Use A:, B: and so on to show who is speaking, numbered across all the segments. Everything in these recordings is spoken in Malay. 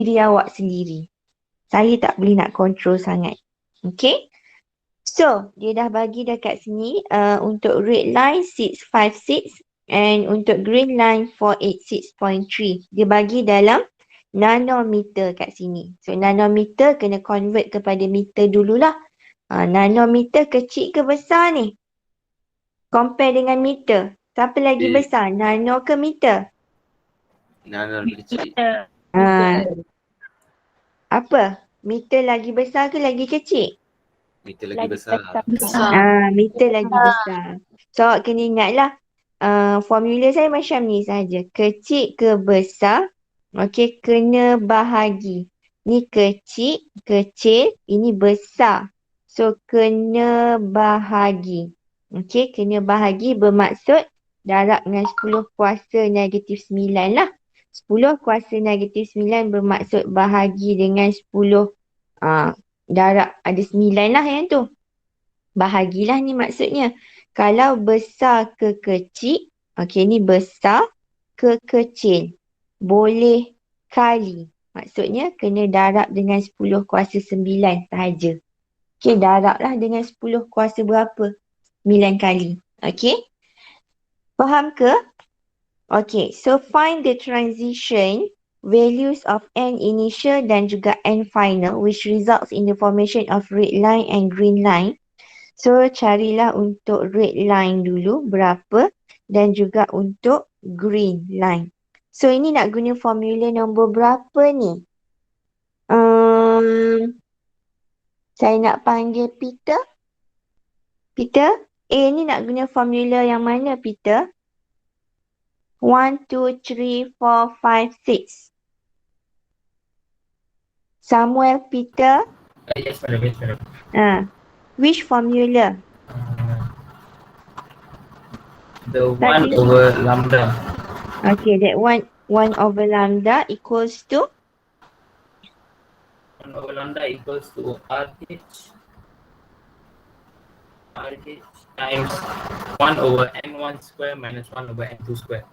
A: diri awak sendiri. Saya tak boleh nak control sangat. Okay? So, dia dah bagi dekat sini untuk red line 656 and untuk green line 486.3. Dia bagi dalam nanometer kat sini. So, nanometer kena convert kepada meter dululah. Nanometer kecil ke besar ni? Compare dengan meter. Siapa lagi besar? Nano ke meter?
B: Nano lebih kecil.
A: Apa? Meter lagi besar ke lagi kecil?
B: Meter lagi besar.
A: Meter lagi besar. So, awak kena ingatlah. Formula saya macam ni saja. Kecil ke besar, okey, kena bahagi. Ni kecil, kecil, ini besar. So, kena bahagi. Okey, kena bahagi bermaksud darab dengan 10 kuasa negatif 9 lah. 10 kuasa negatif 9 bermaksud bahagi dengan 10 darab ada 9 lah yang tu. Bahagilah ni maksudnya. Kalau besar ke kecil, okey ni besar ke kecil. Boleh kali. Maksudnya kena darab dengan 10 kuasa 9 sahaja. Okey, darablah dengan 10 kuasa berapa? 9 kali. Okey? Faham ke? Okay, so find the transition values of n initial dan juga n final which results in the formation of red line and green line. So, carilah untuk red line dulu berapa dan juga untuk green line. So, ini nak guna formula nombor berapa ni? Saya nak panggil Peter. Peter, ni nak guna formula yang mana, Peter? 1, 2, 3, 4, 5, 6. Samuel, Peter.
B: Yes, madam. Yes, madam.
A: Which formula?
B: The 1 over lambda.
A: Okay, that 1 over lambda equals to?
B: 1 over lambda equals to RH times 1 over n1 square minus 1 over n2 square.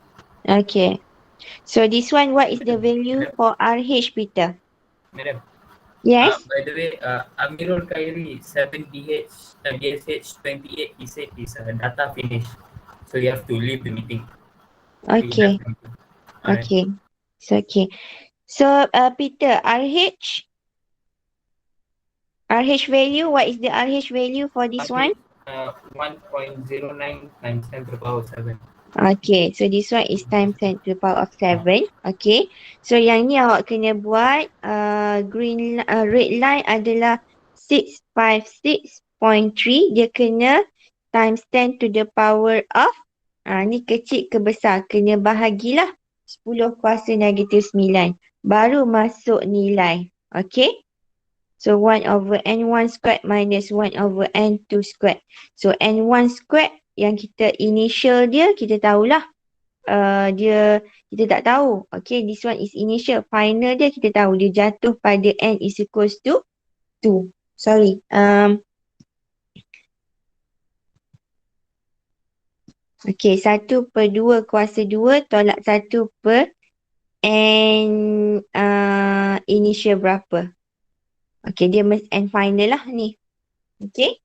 A: Okay. So this one, what is the value for RH, Peter?
B: Madam.
A: Yes?
B: By the way, Amirul Khairi 7DH DSH 28, he said his data finished. So you have to leave the meeting.
A: Okay. Okay. It's okay. So Peter, RH value, what is the RH value for this one?
B: 1.09 times 10 to the power of 7.
A: Okay, so this one is times 10 to the power of 7. Okay, so yang ni awak kena buat red line adalah 656.3. Dia kena times 10 to the power of ni kecil ke besar, kena bahagilah 10 kuasa negatif 9 baru masuk nilai. Okay, so 1 over n1 squared minus 1 over n2 squared. So n1 squared yang kita initial dia, kita tahulah. Kita tak tahu. Okay, this one is initial. Final dia kita tahu. Dia jatuh pada n is equals to 2. Sorry. Okay, 1/2 kuasa 2 tolak 1 per n initial berapa. Okay, dia n final lah ni. Okay.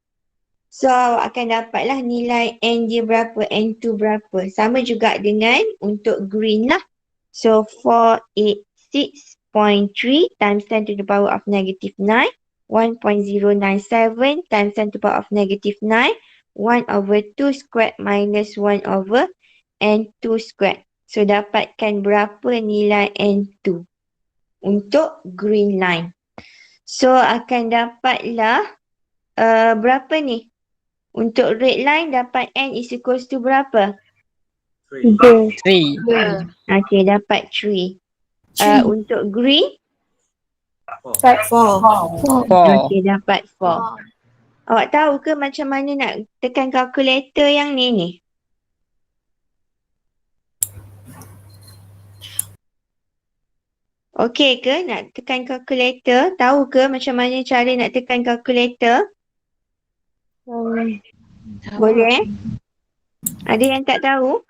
A: So, awak akan dapatlah nilai n dia berapa, n2 berapa. Sama juga dengan untuk green lah. So, 486.3 times 10 to the power of negative 9. 1.097 times 10 to the power of negative 9. 1 over 2 squared minus 1 over n2 squared. So, dapatkan berapa nilai n2 untuk green line. So, akan dapatlah berapa ni? Untuk red line dapat n is equals to berapa?
C: 3.
A: Okay, dapat 3. Untuk green?
C: 4.
A: Okay, dapat 4. Awak tahu ke macam mana nak tekan kalkulator yang ni? Okay ke nak tekan kalkulator? Tahu ke macam mana cara nak tekan kalkulator? Boleh? Ada yang tak tahu?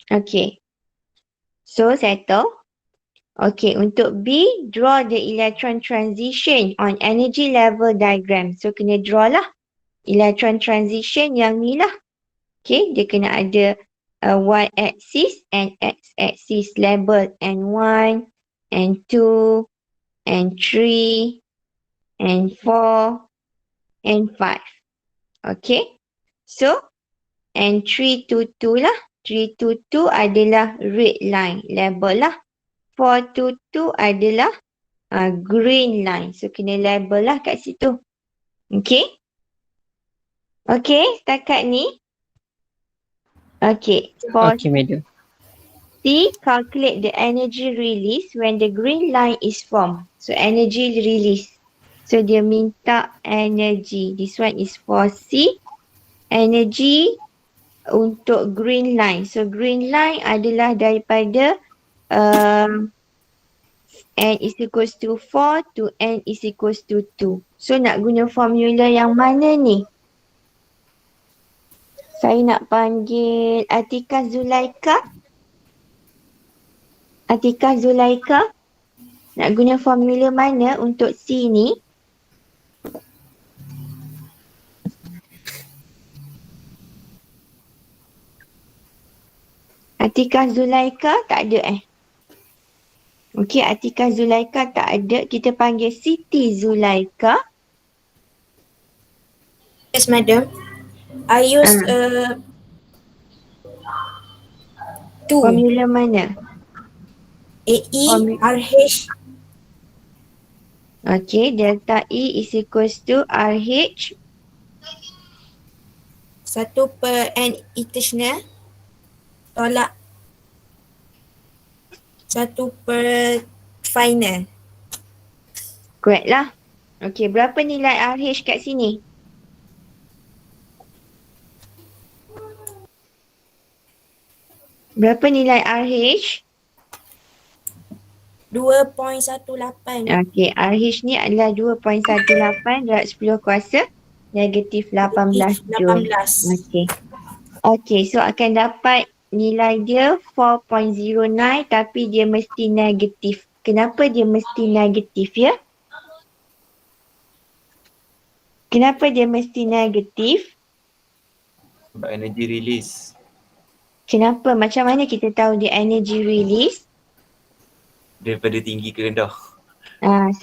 A: Okay. So, settle. Okay, untuk B, draw the electron transition on energy level diagram. So, kena draw lah electron transition yang ni lah. Okay, dia kena ada y-axis and x-axis label N1, N2, N3, N4, N5. Okay, so N3 to 2 lah. 3 to 2 adalah red line label lah. 4 to 2 adalah green line. So, kena label lah kat situ. Okay. Okay, setakat ni. Okay, for
D: Okay, madam.
A: C, calculate the energy release when the green line is formed. So, energy release. So, dia minta energy. This one is for C. Energy untuk green line. So, green line adalah daripada n is equals to 4 to n is equals to 2. So, nak guna formula yang mana ni? Saya nak panggil Atika Zulaika. Atika Zulaika. Nak guna formula mana untuk C ni? Atika Zulaika tak ada Okey, Atika Zulaika tak ada. Kita panggil Siti Zulaika.
E: Yes, madam. I use two.
A: Formula mana?
E: AE RH
A: Okey, delta E is equals to RH
E: 1/n eternal tolak 1/final.
A: correct lah. Okey, berapa nilai RH kat sini? Berapa nilai RH?
E: 2.18.
A: Okey, RH ni adalah 2.18 darab 10 kuasa negatif 18 Joule.
E: 18.
A: Okey. Okey, so akan dapat nilai dia 4.09 tapi dia mesti negatif. Kenapa dia mesti negatif ya? Kenapa dia mesti negatif?
C: Sebab energy release.
A: Kenapa? Macam mana kita tahu dia energy release?
C: Daripada tinggi ke rendah.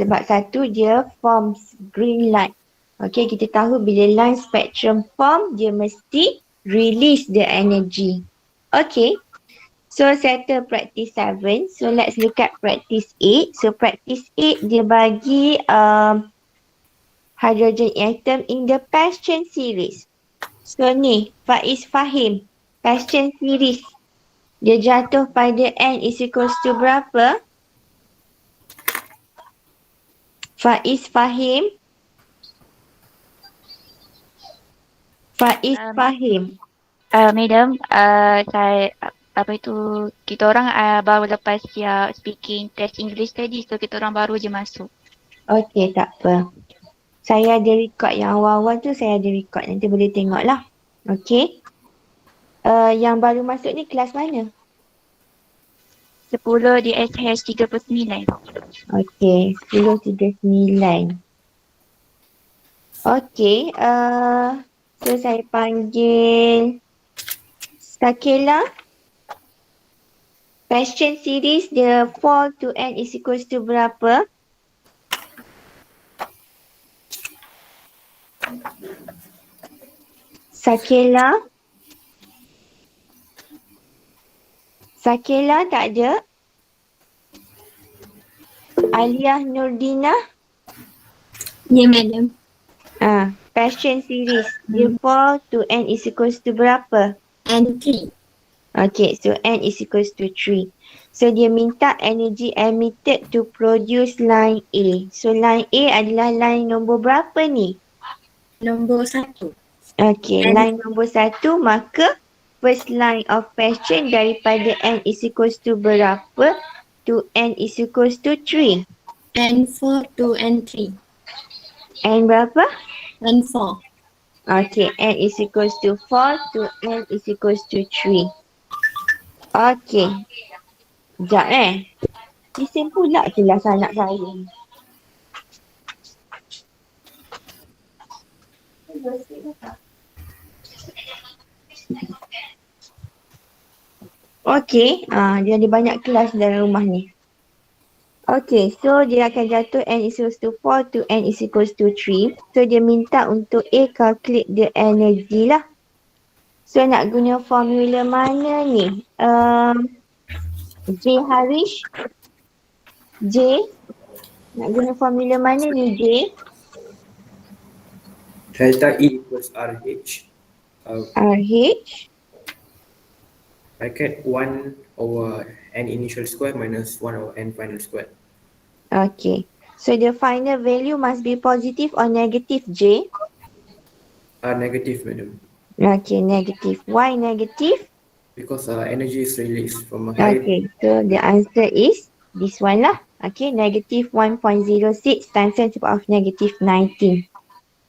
A: Sebab satu dia forms green light. Okay, kita tahu bila line spectrum form, dia mesti release the energy. Okay, so settle practice 7. So let's look at practice 8. So practice 8 dia bagi hydrogen atom in the Paschen series. So ni, Faiz faham. Paschen series. Dia jatuh pada n is equals to berapa? Faiz faham? Faiz faham?
F: Madam, saya kita orang baru lepas speaking test English tadi, so kita orang baru je masuk.
A: Okey, tak apa. Saya ada record yang awal-awal tu, saya ada record. Nanti boleh tengok lah. Okey. Yang baru masuk ni kelas mana?
F: 10 di SH 39.
A: Okey, 10.39. Okey, so saya panggil Sakela. Question series dia 4 to n is equals to berapa? Sakela. Sakela tak ada. Aliyah Nurdina.
E: Ya, madam.
A: Question series dia 4 to n is equals to berapa?
E: And 3.
A: Okay, so n is equals to 3. So dia minta energy emitted to produce line A. So line A adalah line nombor berapa ni?
E: Nombor 1.
A: Okay, line nombor 1, maka first line of question daripada n is equals to berapa to n is equals to 3.
E: And 4 to N3.
A: N berapa?
E: And 4.
A: Okay, n is equals to 4 to n is equals to 3. Okay. Sekejap Bising pula kelas anak saya. Okey, dia ada banyak kelas dalam rumah ni. Okay, so dia akan jatuh n is equals to 4 to n is equals to 3. So dia minta untuk A calculate the energy lah. So nak guna formula mana ni? J Harish? J? Nak guna formula mana ni J?
D: Delta E equals RH.
A: RH?
D: Bracket 1 over n initial square minus 1 over n final square.
A: Okay. So the final value must be positive or negative J?
D: Negative, madam.
A: Okay, negative. Why negative?
D: Because energy is released from a high.
A: Okay, so the answer is this one lah. Okay, negative 1.06 times 10 to the power of negative 19.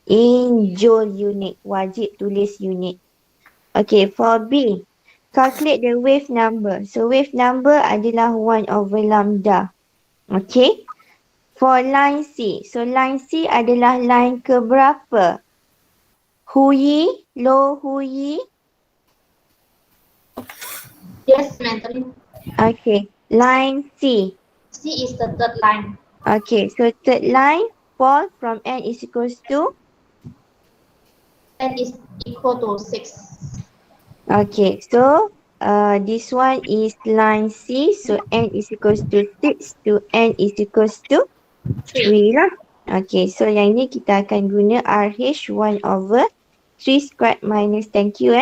A: In joule unit. Wajib tulis unit. Okay, for B. Calculate the wave number. So wave number adalah 1 over lambda. Okay. For line C. So line C adalah line ke berapa? Huyi, low Huyi.
G: Yes, madam.
A: Okay. Line C.
G: C is the third line.
A: Okay. So third line fall from n is equals to?
G: N is equal to 6.
A: Okay. So this one is line C. So n is equals to 6 to n is equals to 3 lah. Okay, so yang ni kita akan guna RH 1 over 3 squared minus, thank you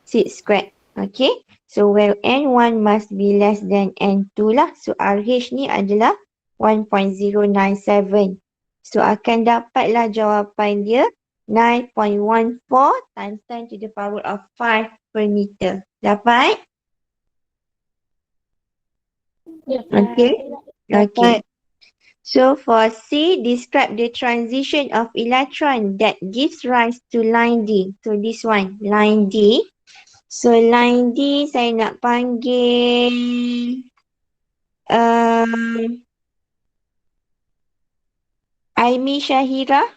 A: 6 squared. Okay, so where N1 must be less than N2 lah. So RH ni adalah 1.097. So akan dapatlah jawapan dia 9.14 times 10 to the power of 5 per meter. Dapat? Okay. Okay. So for C, describe the transition of electron that gives rise to line D. So this one, line D. So line D saya nak panggil Aimi Syahira.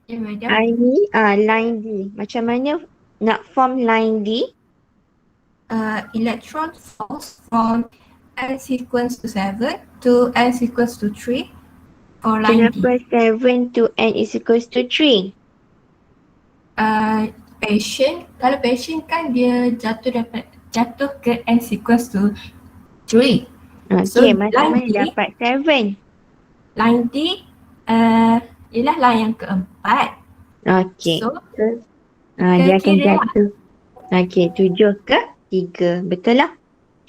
H: Ya, madam.
A: Aimi, line D. Macam mana nak form line D?
H: Electron falls from n sequence to 7 to n sequence to 3 for line D.
A: Kenapa 7 to n is equals to 3?
H: Patient, kalau patient kan dia jatuh ke n sequence to 3.
A: Okay,
H: So,
A: macam mana
H: line D-
A: dapat 7?
H: Line D ialah line yang keempat.
A: Okay.
H: So,
A: Dia akan
H: kira lah.
A: jatuh. Okay, 7 ke 3. Betul lah.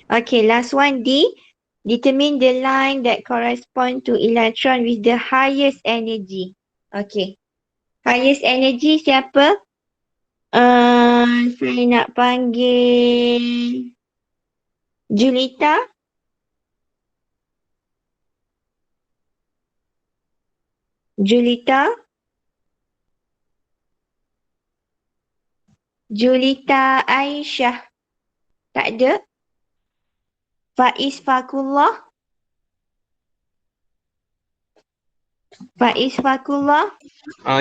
A: Okay, last one D. Determine the line that correspond to electron with the highest energy. Okay. Highest energy siapa? Saya nak panggil Julita. Julita. Julita Aisyah. Tak ada. Faiz Fakullah. Faiz Fakullah.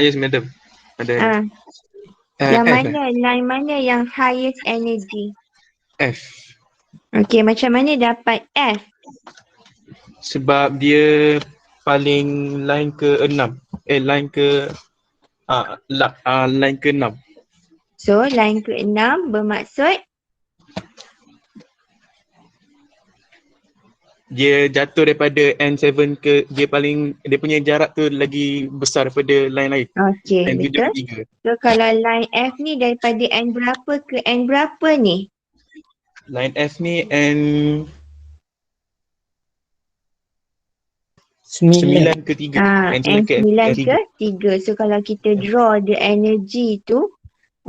I: Yes, madam. Ada.
A: Yang
I: F,
A: mana? Line mana yang highest energy?
I: F.
A: Okay, macam mana dapat F?
I: Sebab dia paling line ke-6. Line ke line ke-6.
A: So, line ke-6 bermaksud?
I: Dia jatuh daripada N7 ke, dia punya jarak tu lagi besar daripada line lain.
A: Okay,
I: N7
A: betul.
I: ke 3.
A: So, kalau line F ni daripada N berapa ke N berapa ni?
I: Line F ni N9 ke 3.
A: N9 ke 3. So, kalau kita draw the energy tu,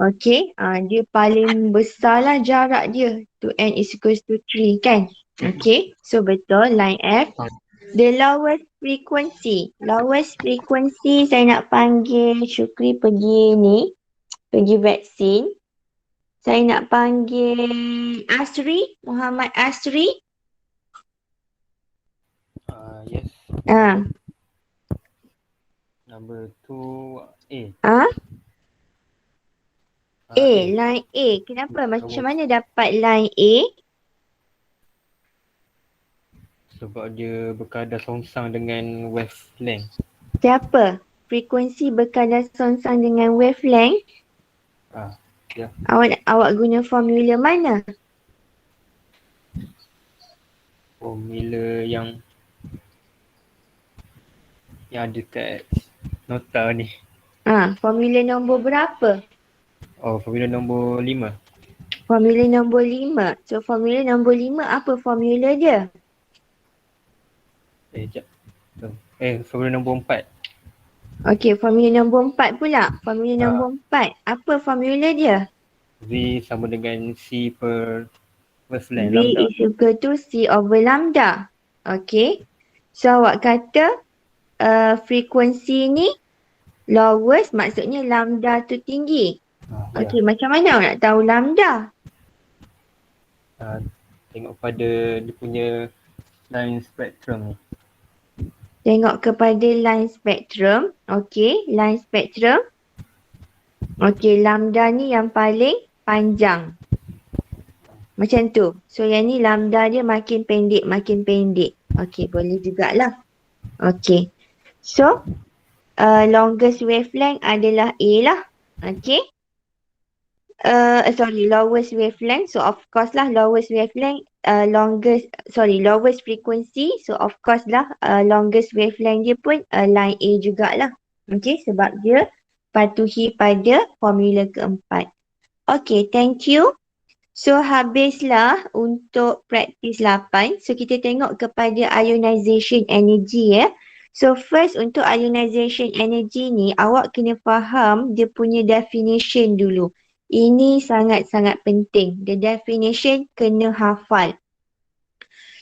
A: okay, dia paling besar lah jarak dia to N is equals to 3 kan? Okay, so betul line F. The lowest frequency. Lowest frequency saya nak panggil Syukri pergi vaksin. Saya nak panggil Asri, Muhammad Asri.
J: Yes.
A: Ah,
J: Number 2 A.
A: ah, A,
J: A.
A: line A. Kenapa? Macam
J: Sebab-
A: mana dapat line A?
J: Sebab dia berkadar songsang dengan wavelength.
A: Siapa? Frekuensi berkadar songsang dengan wavelength.
J: Ya.
A: Awak guna formula mana?
J: Formula yang ada kat nota ni.
A: Formula nombor berapa?
J: Oh, formula nombor 5.
A: Formula nombor 5. So, formula nombor 5 apa formula dia?
J: Sekejap. Formula nombor 4.
A: Okey, formula nombor 4 pula. Formula nombor 4. Apa formula dia?
J: V sama dengan C per wavelength
A: V
J: lambda.
A: is equal to C over lambda. Okey. So, awak kata frekuensi ni lowest, maksudnya lambda tu tinggi. Okey, macam mana awak nak tahu lambda?
J: Tengok pada dia punya line spectrum ni.
A: Tengok kepada line spectrum. Okey, line spectrum. Okey, lambda ni yang paling panjang. Macam tu. So, yang ni lambda dia makin pendek, makin pendek. Okey, boleh jugalah. Okey. So, longest wavelength adalah A lah. Okey. Lowest wavelength. So, of course lah lowest wavelength, lowest frequency. So, of course lah longest wavelength dia pun line A jugalah. Okey, sebab dia patuhi pada formula keempat. Okey, thank you. So, habislah untuk praktis 8. So, kita tengok kepada ionization energy ya. So, first untuk ionization energy ni, awak kena faham dia punya definition dulu. Ini sangat-sangat penting. The definition kena hafal.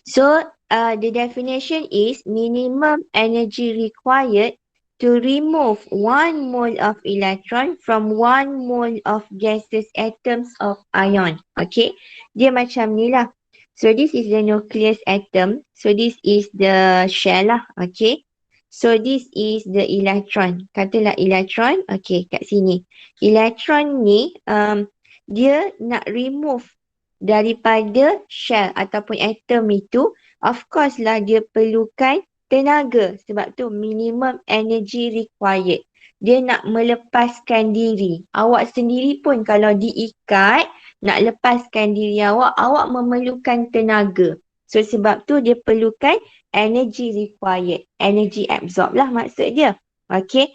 A: So, the definition is minimum energy required to remove 1 mole of electron from 1 mole of gaseous atoms of ion. Okay, dia macam ni lah. So, this is the nucleus atom. So, this is the shell lah. Okay. So, this is the electron. Katalah electron. Okay, kat sini. Electron ni, dia nak remove daripada shell ataupun atom itu. Of course lah, dia perlukan tenaga. Sebab tu minimum energy required. Dia nak melepaskan diri. Awak sendiri pun kalau diikat, nak lepaskan diri awak, awak memerlukan tenaga. So sebab tu dia perlukan energy required. Energy absorb lah maksud dia. Okay.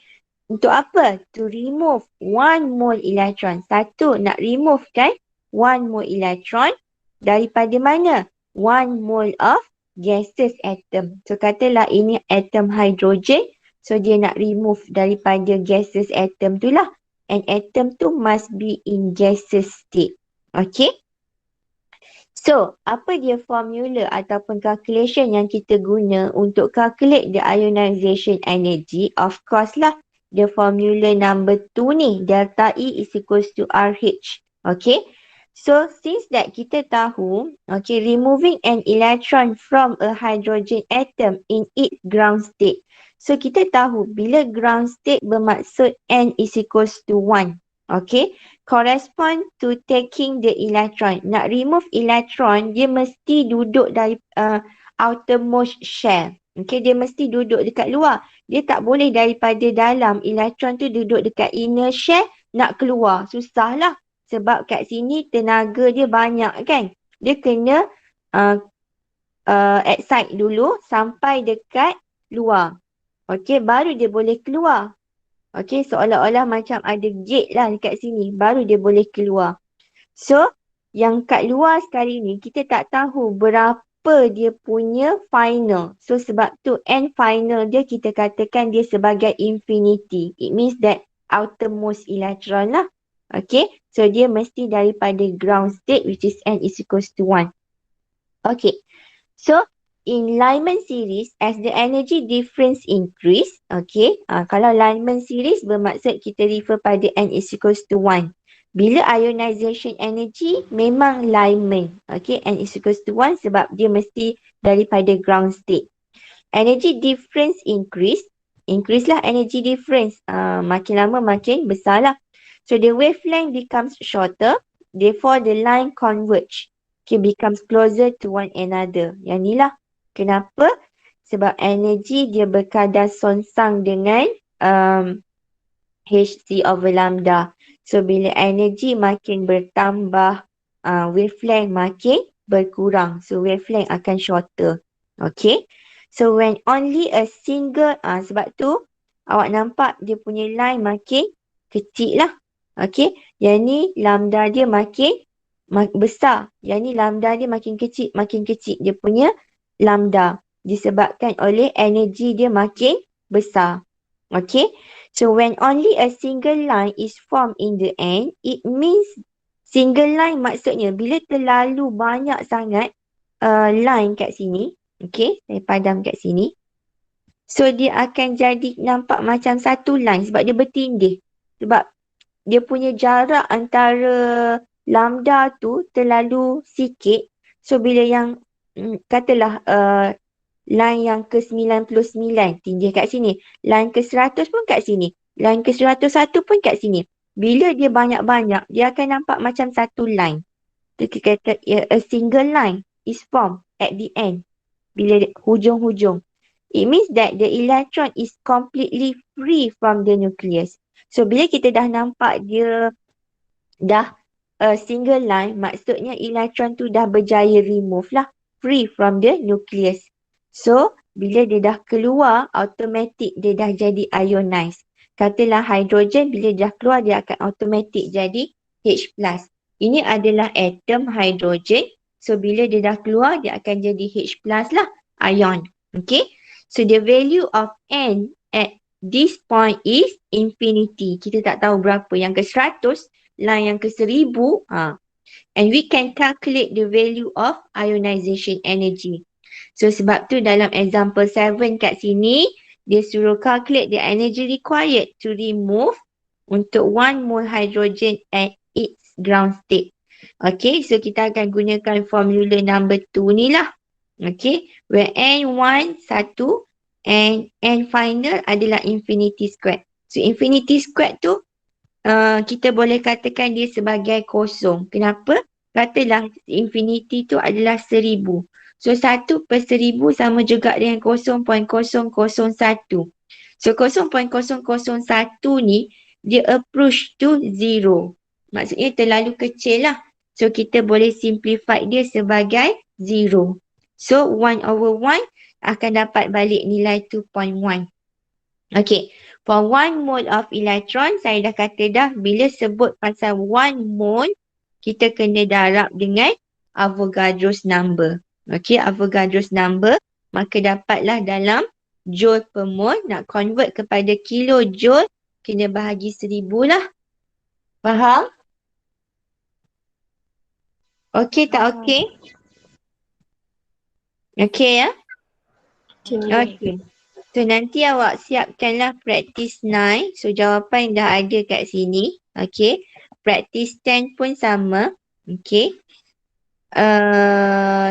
A: Untuk apa? To remove 1 mole electron. Satu, nak remove kan 1 mole electron daripada mana? 1 mole of gaseous atom. So katalah ini atom hydrogen. So dia nak remove daripada gaseous atom tu lah. And atom tu must be in gaseous state. Okay. So, apa dia formula ataupun calculation yang kita guna untuk calculate the ionization energy? Of course lah, the formula number 2 ni, delta E is equals to RH. Okay. So, since that kita tahu, okay, removing an electron from a hydrogen atom in its ground state. So, kita tahu bila ground state bermaksud N is equals to 1. Okay, correspond to taking the electron. Nak remove electron, dia mesti duduk dari outermost shell. Okay, dia mesti duduk dekat luar. Dia tak boleh daripada dalam. Electron tu duduk dekat inner shell, nak keluar. Susah lah. Sebab kat sini tenaga dia banyak kan. Dia kena excite dulu sampai dekat luar. Okay, baru dia boleh keluar. Okay, seolah-olah macam ada gate lah dekat sini. Baru dia boleh keluar. So, yang kat luar sekali ni, kita tak tahu berapa dia punya final. So, sebab tu end final dia kita katakan dia sebagai infinity. It means that outermost electron lah. Okay, so dia mesti daripada ground state which is N is equals to 1. Okay, so in Lyman series, as the energy difference increase, okay, kalau Lyman series bermaksud kita refer pada N is equals to 1. Bila ionization energy, memang Lyman, okay, N is equals to 1 sebab dia mesti daripada ground state. Energy difference increase lah energy difference. Makin lama makin besar lah. So the wavelength becomes shorter, therefore the line converge. Okay, becomes closer to one another. Yang ni lah. Kenapa? Sebab energy dia berkadar songsang dengan Hc over lambda. So bila energy makin bertambah, wavelength makin berkurang. So wavelength akan shorter. Okay. So when only a single, sebab tu awak nampak dia punya line makin kecil lah. Okay. Yang ni lambda dia makin besar. Yang ni lambda dia makin kecil dia punya lambda. Disebabkan oleh energy dia makin besar. Okay. So when only a single line is formed in the end, it means single line maksudnya bila terlalu banyak sangat line kat sini. Okay, saya padam kat sini. So dia akan jadi nampak macam satu line sebab dia bertindih. Sebab dia punya jarak antara lambda tu terlalu sikit. So bila yang katalah line yang ke-99 tindih kat sini. Line ke-100 pun kat sini. Line ke-101 pun kat sini. Bila dia banyak-banyak, dia akan nampak macam satu line. Kita kata a single line is formed at the end. Bila hujung-hujung. It means that the electron is completely free from the nucleus. So bila kita dah nampak dia dah a single line, maksudnya electron tu dah berjaya remove lah. Free from the nucleus. So bila dia dah keluar, automatic dia dah jadi ionized. Katalah hidrogen, bila dah keluar dia akan automatic jadi H+. Ini adalah atom hidrogen. So bila dia dah keluar, dia akan jadi H+ lah, ion. Okay. So the value of N at this point is infinity. Kita tak tahu berapa. Yang ke-100, line yang ke-1000. And we can calculate the value of ionization energy. So sebab tu dalam example 7 kat sini, dia suruh calculate the energy required to remove untuk 1 mole hydrogen at its ground state. Okay, so kita akan gunakan formula number 2 ni lah. Okay, where N1 1 and N final adalah infinity squared. So infinity squared tu kita boleh katakan dia sebagai kosong. Kenapa? Katalah infinity tu adalah 1000. So 1/1000 sama juga dengan 0.001. So 0.001 ni dia approach to 0. Maksudnya terlalu kecil lah. So kita boleh simplify dia sebagai 0. So 1/1 akan dapat balik nilai 2.1. Okay. For 1 mole of electron, saya dah kata dah bila sebut pasal 1 mole, kita kena darab dengan Avogadro's number. Okay, Avogadro's number, maka dapatlah dalam joule per mole. Nak convert kepada kilojoule, kena bahagi 1000 lah. Faham? Okay tak okay? Okay ya? Okay. So nanti awak siapkanlah practice 9. So jawapan dah ada kat sini. Okay. Practice 10 pun sama. Okay.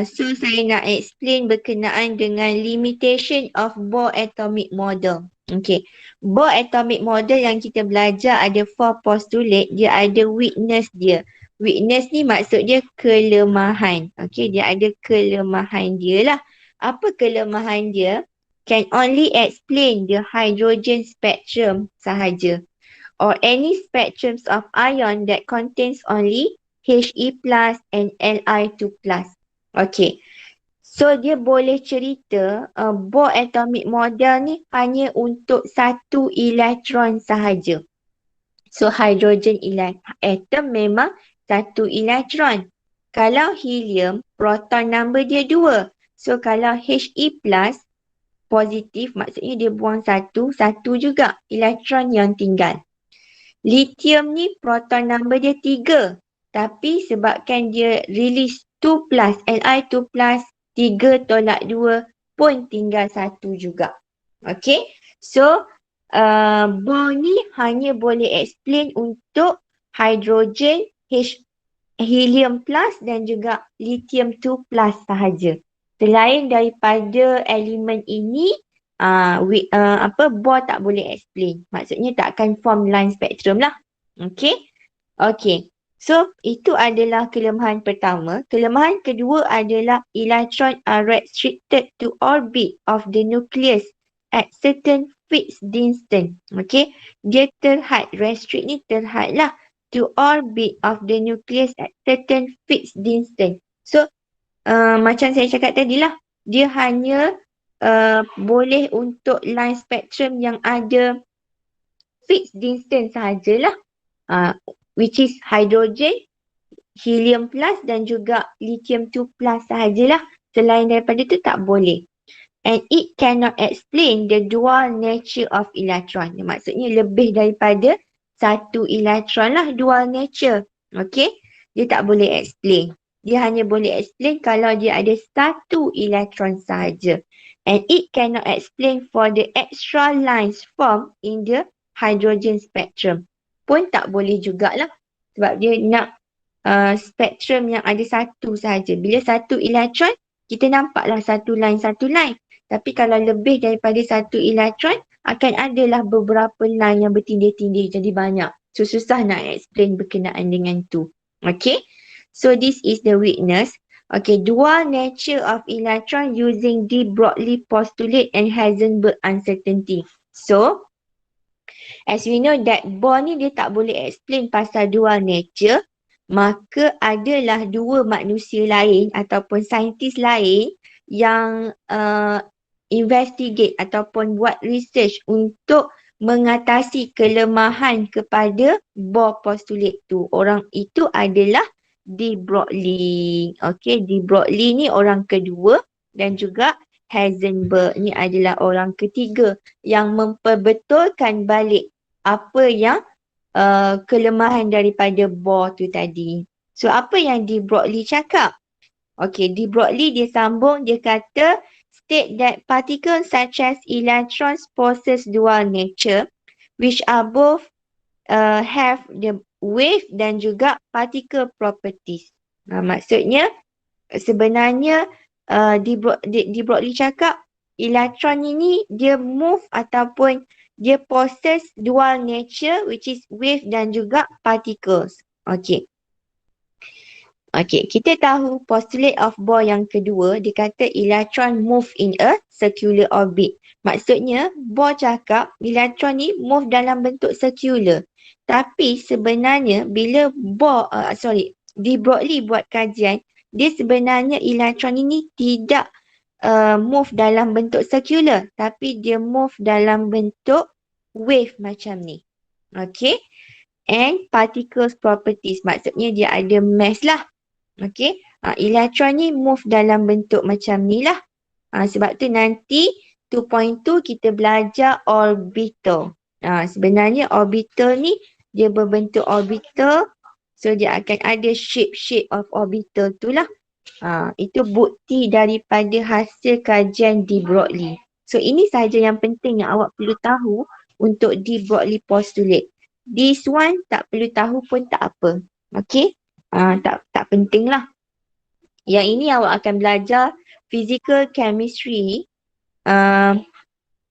A: So saya nak explain berkenaan dengan limitation of Bohr atomic model. Okay. Bohr atomic model yang kita belajar ada 4 postulate. Dia ada weakness dia. Weakness ni maksud dia kelemahan. Okay. Dia ada kelemahan dia lah. Apa kelemahan dia? Can only explain the hydrogen spectrum sahaja. Or any spectrums of ion that contains only He+ and Li2+. Okay. So dia boleh cerita Bohr atomic model ni hanya untuk satu elektron sahaja. So hydrogen atom memang satu elektron. Kalau helium, proton number dia 2. So kalau He+ positif, maksudnya dia buang satu juga elektron yang tinggal. Lithium ni proton number dia 3. Tapi sebabkan dia release 2+, Li2+, 3 tolak 2 pun tinggal 1 juga. Okay. So, Bohr ni hanya boleh explain untuk hydrogen, helium plus dan juga lithium 2+ sahaja. Selain daripada elemen ini, Bohr tak boleh explain. Maksudnya tak akan form line spectrum lah. Okay. Okay. So, itu adalah kelemahan pertama. Kelemahan kedua adalah electron are restricted to orbit of the nucleus at certain fixed distance. Okay. Dia terhad. Restrict ni terhad lah. To orbit of the nucleus at certain fixed distance. So, macam saya cakap tadi lah. Dia hanya boleh untuk line spectrum yang ada fixed distance sahajalah. Which is hydrogen, helium plus dan juga lithium 2 plus sahajalah. Selain daripada itu tak boleh. And it cannot explain the dual nature of electron. Maksudnya lebih daripada satu elektron lah dual nature. Okay. Dia tak boleh explain. Dia hanya boleh explain kalau dia ada satu elektron sahaja. And it cannot explain for the extra lines formed in the hydrogen spectrum. Pun tak boleh jugalah. Sebab dia nak spektrum yang ada satu sahaja. Bila satu elektron, kita nampaklah satu line. Tapi kalau lebih daripada satu elektron, akan adalah beberapa line yang bertindih-tindih jadi banyak. So susah nak explain berkenaan dengan tu. Okay. So this is the weakness. Okay, dual nature of electron using de Broglie postulate and Heisenberg uncertainty. So, as we know that Bohr ni dia tak boleh explain pasal dual nature, maka adalah dua manusia lain ataupun saintis lain yang investigate ataupun buat research untuk mengatasi kelemahan kepada Bohr postulate tu. Orang itu adalah de Broglie. Okay, de Broglie ni orang kedua dan juga Heisenberg ni adalah orang ketiga yang memperbetulkan balik apa yang kelemahan daripada Bohr tu tadi. So apa yang de Broglie cakap? Okay, de Broglie dia sambung, dia kata state that particles such as electrons possess dual nature which are both have the wave dan juga particle properties. Maksudnya sebenarnya de Broglie cakap elektron ini dia move ataupun dia possess dual nature which is wave dan juga particles. Okay. Okay, kita tahu postulate of Bohr yang kedua, dia kata electron move in a circular orbit. Maksudnya Bohr cakap elektron ni move dalam bentuk circular. Tapi sebenarnya bila de Broglie buat kajian, dia sebenarnya elektron ini tidak move dalam bentuk circular, tapi dia move dalam bentuk wave macam ni. Okay. And particles properties, maksudnya dia ada mass lah. Okay. Elektron ni move dalam bentuk macam ni lah. Sebab tu nanti 2.2 kita belajar orbital. Sebenarnya orbital ni dia berbentuk orbital. So dia akan ada shape of orbital tu lah. Itu bukti daripada hasil kajian de Broglie. So ini sahaja yang penting yang awak perlu tahu untuk de Broglie postulate. This one tak perlu tahu pun tak apa. Okay. Tak penting lah. Yang ini awak akan belajar physical chemistry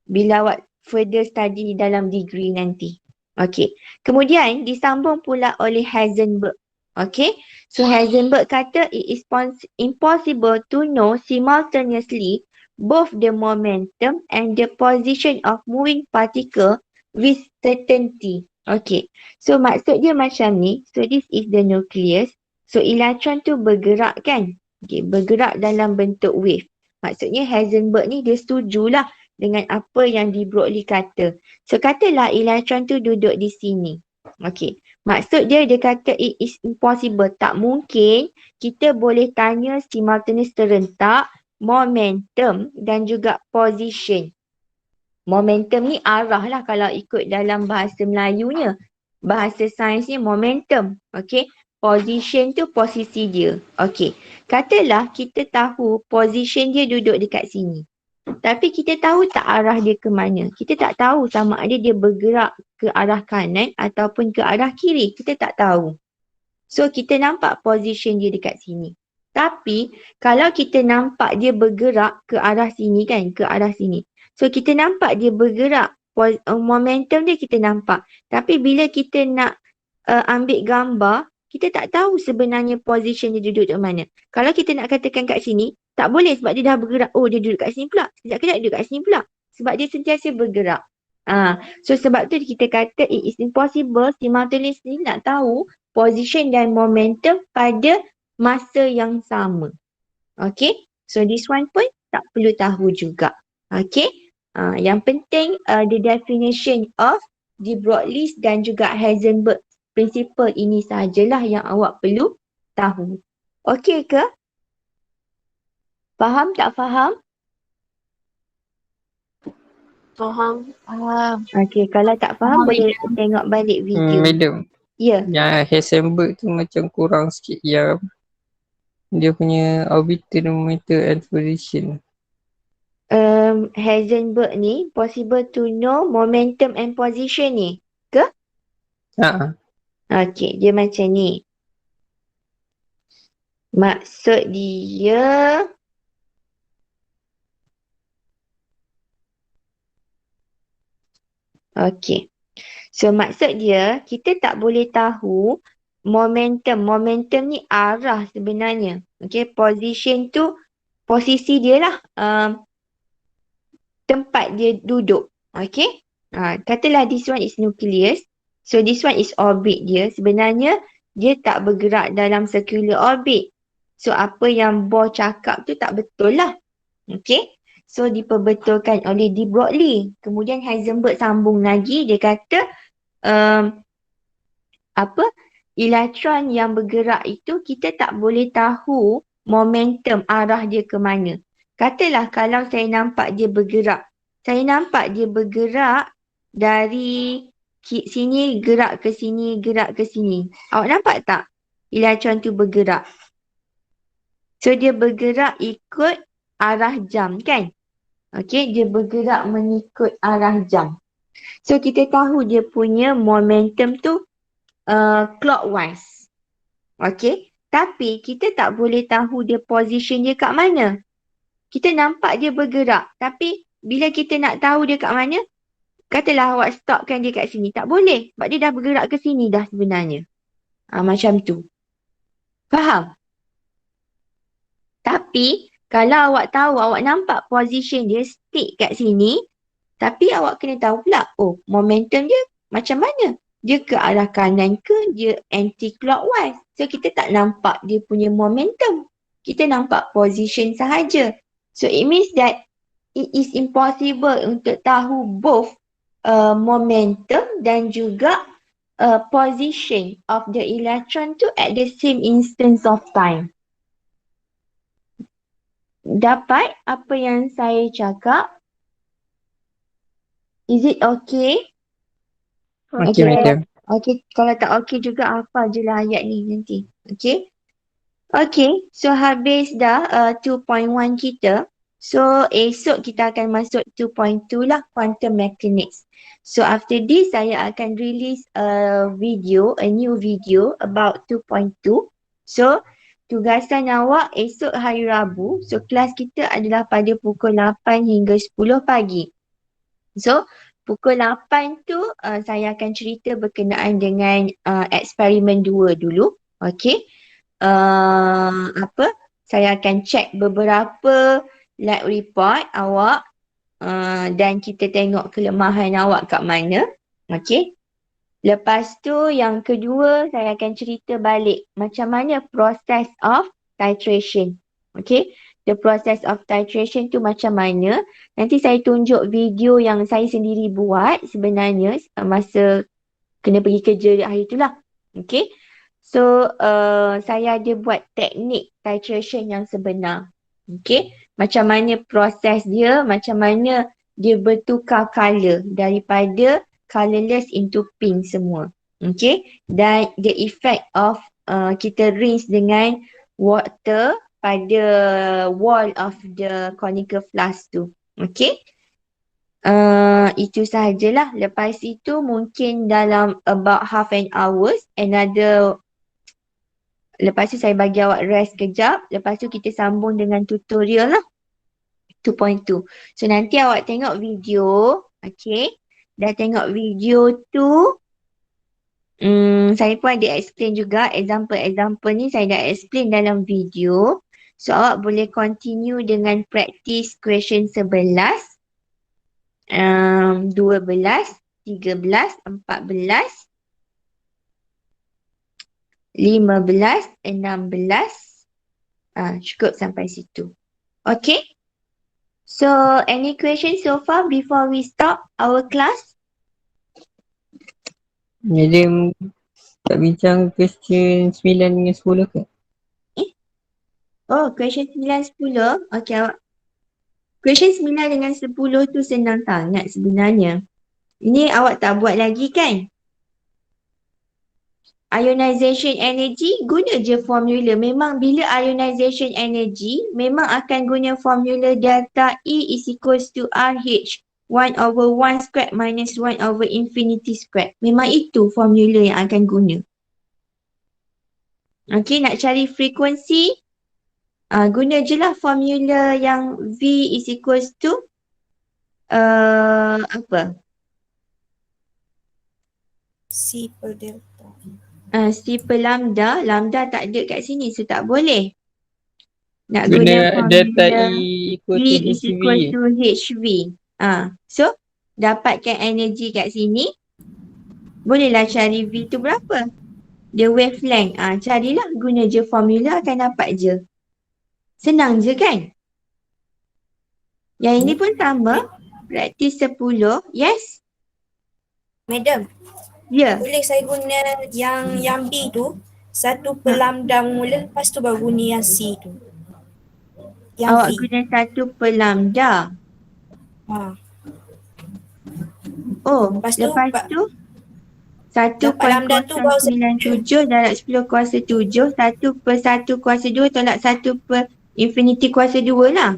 A: bila awak further study dalam degree nanti. Okay. Kemudian disambung pula oleh Heisenberg. Okay. So Heisenberg kata it is impossible to know simultaneously both the momentum and the position of moving particle with certainty. Okay. So maksud dia macam ni. So this is the nucleus. So elektron tu bergerak kan. Okay. Bergerak dalam bentuk wave. Maksudnya Heisenberg ni dia setujulah dengan apa yang de Broglie kata. So katalah elektron tu duduk di sini. Okay. Maksud dia kata it is impossible. Tak mungkin kita boleh tanya simultaneous serentak, momentum dan juga position. Momentum ni arah lah kalau ikut dalam bahasa Melayunya. Bahasa sainsnya momentum. Okay. Position tu posisi dia. Okay. Katalah kita tahu position dia duduk dekat sini. Tapi kita tahu tak arah dia ke mana. Kita tak tahu sama ada dia bergerak ke arah kanan ataupun ke arah kiri. Kita tak tahu. So kita nampak position dia dekat sini. Tapi kalau kita nampak dia bergerak ke arah sini kan, ke arah sini. So kita nampak dia bergerak, momentum dia kita nampak. Tapi bila kita nak ambil gambar, kita tak tahu sebenarnya position dia duduk kat mana. Kalau kita nak katakan kat sini, tak boleh sebab dia dah bergerak. Oh, dia duduk kat sini pula. Sekejap-kejap dia duduk kat sini pula. Sebab dia sentiasa bergerak. So sebab tu kita kata it is impossible simultaneously nak tahu position dan momentum pada masa yang sama. Okay. So this one pun tak perlu tahu juga. Okay. Yang penting the definition of de Broglie dan juga Heisenberg principle ini sahajalah yang awak perlu tahu. Okay ke? Faham tak faham?
G: Faham.
A: Okay, kalau tak faham boleh tengok balik video.
K: Madam,
A: Ya.
K: yang Heisenberg tu macam kurang sikit yang dia punya orbital, momentum and position.
A: Heisenberg ni possible to know momentum and position ni. Ke? Okay, dia macam ni. Maksud dia okay. So maksud dia kita tak boleh tahu momentum. Momentum ni arah sebenarnya. Okay, position tu posisi dia lah. Tempat dia duduk. Okay. Katalah this one is nucleus. So this one is orbit dia. Sebenarnya dia tak bergerak dalam circular orbit. So apa yang Bohr cakap tu tak betul lah. Okay. So diperbetulkan oleh de Broglie. Kemudian Heisenberg sambung lagi. Dia kata elektron yang bergerak itu kita tak boleh tahu momentum arah dia ke mana. Katalah kalau saya nampak dia bergerak. Saya nampak dia bergerak dari sini gerak ke sini, gerak ke sini. Awak nampak tak? Elektron tu bergerak. So dia bergerak ikut arah jam kan? Okay, dia bergerak mengikut arah jam. So kita tahu dia punya momentum tu clockwise. Okay, tapi kita tak boleh tahu dia position dia kat mana. Kita nampak dia bergerak, tapi bila kita nak tahu dia kat mana, katalah awak stopkan dia kat sini. Tak boleh, sebab dia dah bergerak ke sini dah sebenarnya. Macam tu. Faham? Tapi kalau awak tahu, awak nampak position dia stick kat sini, tapi awak kena tahu pula, oh momentum dia macam mana? Dia ke arah kanan ke, dia anti-clockwise. So kita tak nampak dia punya momentum. Kita nampak position sahaja. So it means that it is impossible untuk tahu both momentum dan juga position of the electron to at the same instance of time. Dapat apa yang saya cakap? Is it okay?
K: Okay, madam.
A: Okay, kalau tak okay juga hafal je lah ayat ni nanti. Okay. Okay, so habis dah 2.1 kita. So esok kita akan masuk 2.2 lah, quantum mechanics. So after this saya akan release a new video about 2.2. So tugasan awak esok hari Rabu. So kelas kita adalah pada pukul 8 hingga 10 pagi. So pukul 8 tu saya akan cerita berkenaan dengan eksperimen 2 dulu. Okay. Saya akan check beberapa lab report awak dan kita tengok kelemahan awak kat mana. Okay. Lepas tu yang kedua saya akan cerita balik macam mana process of titration. Okay. The process of titration tu macam mana. Nanti saya tunjuk video yang saya sendiri buat sebenarnya masa kena pergi kerja hari tu lah. Okay. So saya ada buat teknik titration yang sebenar. Okay. Macam mana proses dia, macam mana dia bertukar colour daripada colourless into pink semua. Okay. Dan the effect of kita rinse dengan water pada wall of the conical flask tu. Okay. Itu sahajalah. Lepas itu mungkin dalam about half an hour, another Lepas tu saya bagi awak rest kejap. Lepas tu kita sambung dengan tutorial lah. 2.2. So nanti awak tengok video. Okay. Dah tengok video tu. Saya pun ada explain juga. Example ni saya dah explain dalam video. So awak boleh continue dengan practice question 11. 12, 13, 14, 15, 16. Cukup sampai situ. Okay. So, any questions so far before we stop our class?
K: Madam tak bincang question 9 dengan 10 ke?
A: Oh, question 9, 10. Okay, awak. Question 9 dengan 10 tu senang sangat sebenarnya. Ini awak tak buat lagi kan? Ionization energy, guna je formula. Memang bila ionization energy, memang akan guna formula delta E is equals to RH 1/1 squared minus 1/infinity squared. Memang itu formula yang akan guna. Okay, nak cari frekuensi, guna je lah formula yang V is equals to apa?
L: C per delta.
A: C per lambda. Lambda tak ada kat sini, so tak boleh. Nak
K: Guna
A: guna
K: delta
A: formula
K: E equal
A: V
K: to
A: is
K: HV.
A: equal to HV. So, dapatkan energi kat sini. Bolehlah cari V tu berapa? Dia wavelength. Carilah, guna je formula, akan dapat je. Senang je kan? Yang ini pun sama. Praktis 10. Yes?
L: Madam,
A: Ya.
L: boleh saya guna yang B tu, 1 per lambda mula, lepas tu baru guna yang C tu. Yang
A: Awak
L: V.
A: guna 1 per lambda. Oh,
L: Lepas
A: lepas tu 1
L: dapat lambda tu baru
A: 1.097 darab 10 kuasa 7. 1 per 1 kuasa 2 tolak 1 per infinity kuasa 2 lah.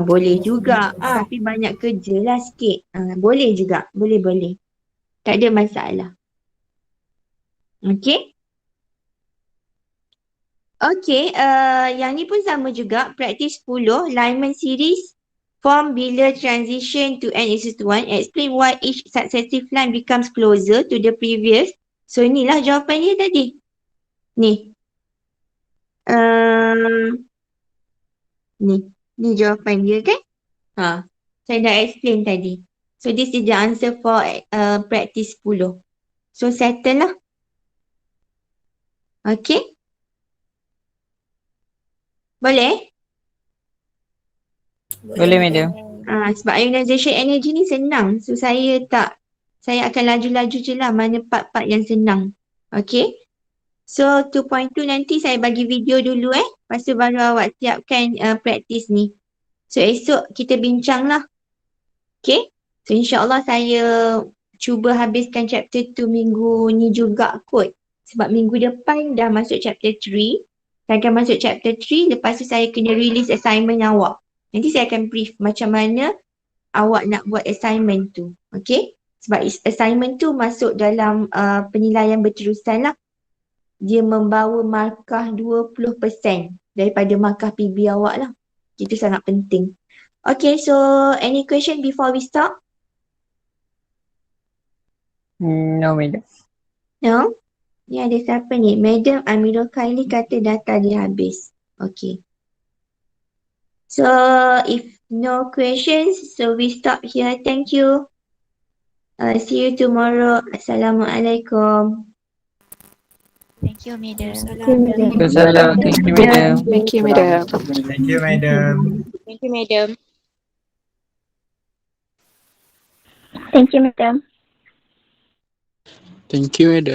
A: Boleh juga. Tapi banyak kerja lah sikit. Boleh juga. Boleh. Tak ada masalah. Okay. Okay. Yang ni pun sama juga. Praktis 10. Lyman series. Form bila transition to n is equal to 1. Explain why each successive line becomes closer to the previous. So inilah jawapan dia tadi. Ni. Ni jawapan dia kan? Saya dah explain tadi. So this is the answer for practice 10. So settle lah. Okay? Boleh?
K: Boleh, madam.
A: Sebab ionization energy ni senang. So saya akan laju-laju je lah mana part-part yang senang. Okay? So 2.2 nanti saya bagi video dulu Lepas tu baru awak siapkan praktis ni. So esok kita bincang lah. Okay? So insyaAllah saya cuba habiskan chapter 2 minggu ni juga kot. Sebab minggu depan dah masuk chapter 3. Saya akan masuk chapter 3. Lepas tu saya kena release assignment awak. Nanti saya akan brief macam mana awak nak buat assignment tu. Okay? Sebab assignment tu masuk dalam penilaian berterusan lah. Dia membawa markah 20% daripada markah PB awak lah. Itu sangat penting. Okay, so any question before we stop?
K: No, madam.
A: No? Ni ada siapa ni? Madam Amirul Khaili kata data dia habis. Okay. So, if no questions, so we stop here. Thank you. See you tomorrow. Assalamualaikum.
F: Thank you, madam.
K: Waalaikumsalam. Thank you, madam.
G: Thank you, madam.
M: Thank you, madam.
F: Thank you, madam.
G: Thank you, madam.
I: Thank you, madam.